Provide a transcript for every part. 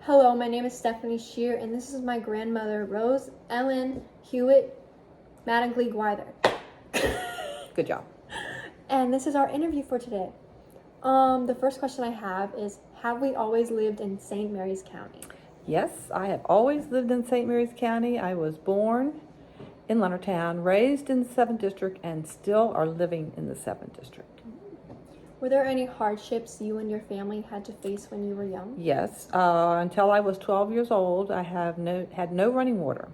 Hello, my name is Stephanie Shear, and this is my grandmother, Rose Ellen Hewitt Mattingly Gwyther. Good job. And this is our interview for today. The first question I have is, have we always lived in St. Mary's County? Yes, I have always lived in St. Mary's County. I was born in Leonardtown, raised in the 7th District, and still are living in the 7th District. Were there any hardships you and your family had to face when you were young? Yes, until I was 12 years old, I had no running water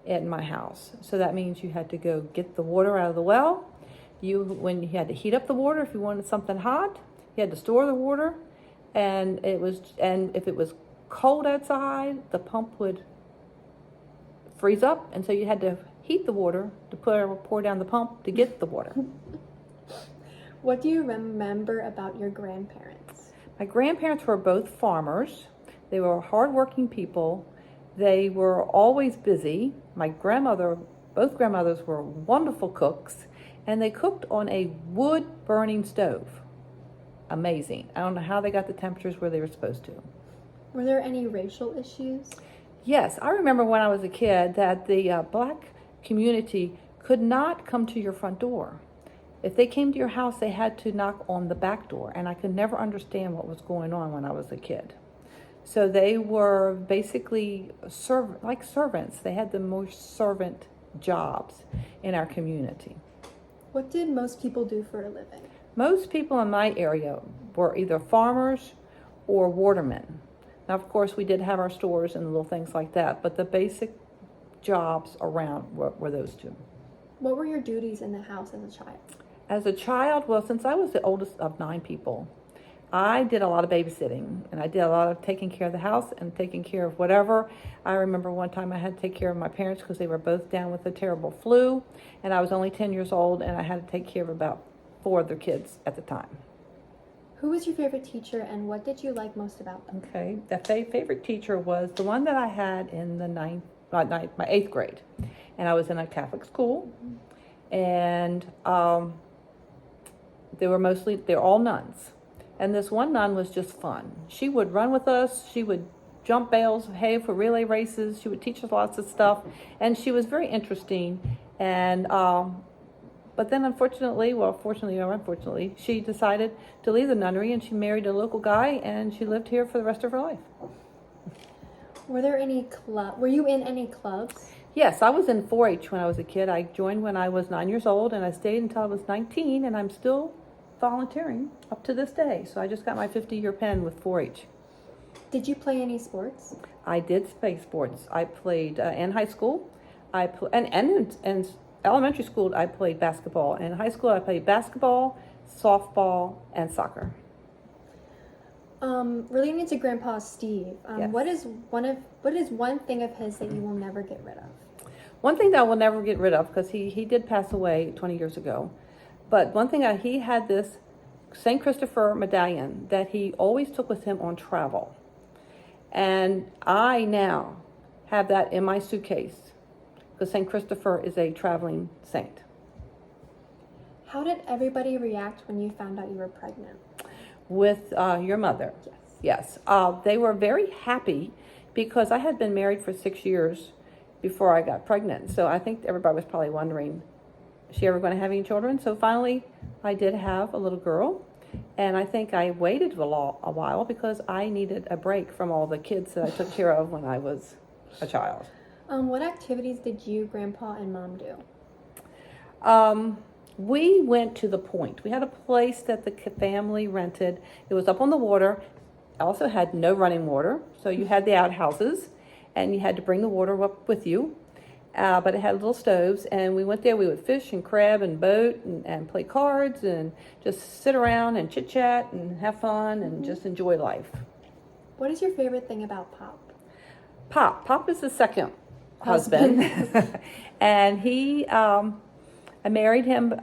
in my house. So that means you had to go get the water out of the well. When you had to heat up the water, if you wanted something hot, you had to store the water, and if it was cold outside, the pump would freeze up, and so you had to heat the water to pour down the pump to get the water. What do you remember about your grandparents? My grandparents were both farmers. They were hardworking people. They were always busy. Both grandmothers were wonderful cooks, and they cooked on a wood-burning stove. Amazing. I don't know how they got the temperatures where they were supposed to. Were there any racial issues? Yes, I remember when I was a kid that the black community could not come to your front door. If they came to your house, they had to knock on the back door, and I could never understand what was going on when I was a kid. So they were basically like servants. They had the most servant jobs in our community. What did most people do for a living? Most people in my area were either farmers or watermen. Now, of course, we did have our stores and little things like that, but the basic jobs around were those two. What were your duties in the house as a child? As a child, well, since I was the oldest of 9 people, I did a lot of babysitting, and I did a lot of taking care of the house and taking care of whatever. I remember one time I had to take care of my parents because they were both down with a terrible flu, and I was only 10 years old, and I had to take care of about 4 of their kids at the time. Who was your favorite teacher, and what did you like most about them? Okay, the favorite teacher was the one that I had in the my 8th grade, and I was in a Catholic school, and they're all nuns. And this one nun was just fun. She would run with us. She would jump bales of hay for relay races. She would teach us lots of stuff. And she was very interesting. And, but then fortunately or unfortunately, she decided to leave the nunnery, and she married a local guy, and she lived here for the rest of her life. Were you in any clubs? Yes, I was in 4-H when I was a kid. I joined when I was 9 years old, and I stayed until I was 19, and I'm still volunteering up to this day. So I just got my 50-year pen with 4-H. Did you play any sports? I did play sports. I played in high school. And in elementary school, I played basketball. In high school, I played basketball, softball, and soccer. Relating to Grandpa Steve, Yes. what is one thing of his that you will never get rid of? One thing that I will never get rid of, because he did pass away 20 years ago, but one thing he had this St. Christopher medallion that he always took with him on travel. And I now have that in my suitcase because St. Christopher is a traveling saint. How did everybody react when you found out you were pregnant? With your mother? Yes. Yes. They were very happy because I had been married for 6 years before I got pregnant. So I think everybody was probably wondering, is she ever going to have any children? So finally, I did have a little girl. And I think I waited a while because I needed a break from all the kids that I took care of when I was a child. What activities did you, Grandpa, and Mom do? We went to the Point. We had a place that the family rented. It was up on the water. Also had no running water. So you had the outhouses, and you had to bring the water up with you. But it had little stoves, and we went there. We would fish and crab and boat and play cards and just sit around and chit-chat and have fun and just enjoy life. What is your favorite thing about Pop? Pop is the second husband. And I married him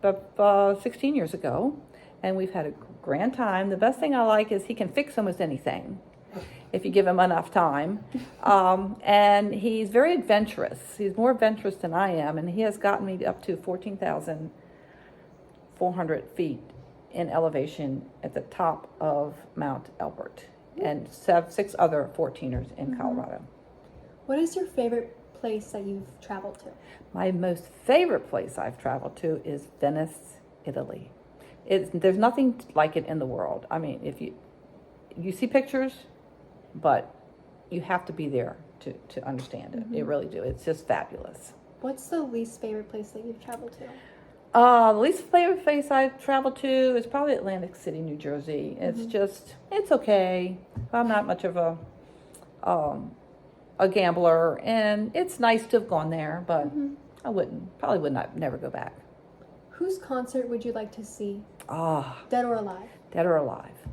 16 years ago, and we've had a grand time. The best thing I like is he can fix almost anything if you give him enough time. And he's very adventurous. He's more adventurous than I am, and he has gotten me up to 14,400 feet in elevation at the top of Mount Elbert and 6 other 14ers in Mhm. Colorado. What is your favorite place that you've traveled to? My most favorite place I've traveled to is Venice, Italy. There's nothing like it in the world. I mean, if you see pictures, but you have to be there to understand it. You Mhm. really do. It's just fabulous. What's the least favorite place that you've traveled to? The least favorite place I've traveled to is probably Atlantic City, New Jersey. It's Mhm. just, it's okay. I'm not much of a gambler, and it's nice to have gone there, but Mhm. probably would not never go back. Whose concert would you like to see, Ah, dead or alive? dead or alive.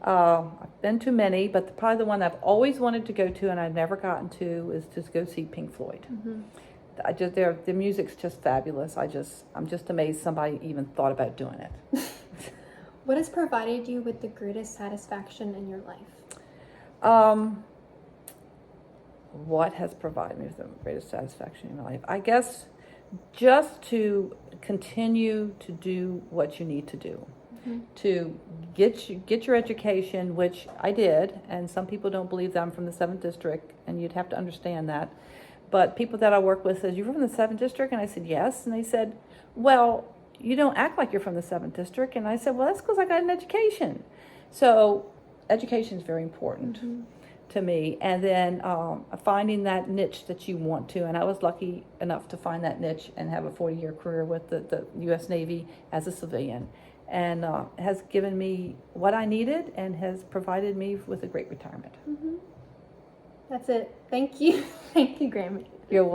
I've been to many, but probably the one I've always wanted to go to and I've never gotten to is to go see Pink Floyd. Mm-hmm. The music's just fabulous. I'm just amazed somebody even thought about doing it. What has provided you with the greatest satisfaction in your life? What has provided me with the greatest satisfaction in my life? I guess just to continue to do what you need to do. Mm-hmm. To get your education, which I did, and some people don't believe that I'm from the 7th District, and you'd have to understand that. But people that I work with said, "You're from the 7th District?" And I said, "Yes." And they said, "Well, you don't act like you're from the 7th District." And I said, "Well, that's because I got an education." So education is very important Mm-hmm. to me. And then finding that niche that you want to. And I was lucky enough to find that niche and have a 40-year career with the U.S. Navy as a civilian. And has given me what I needed and has provided me with a great retirement. Mm-hmm. That's it. Thank you. Thank you, Grammy.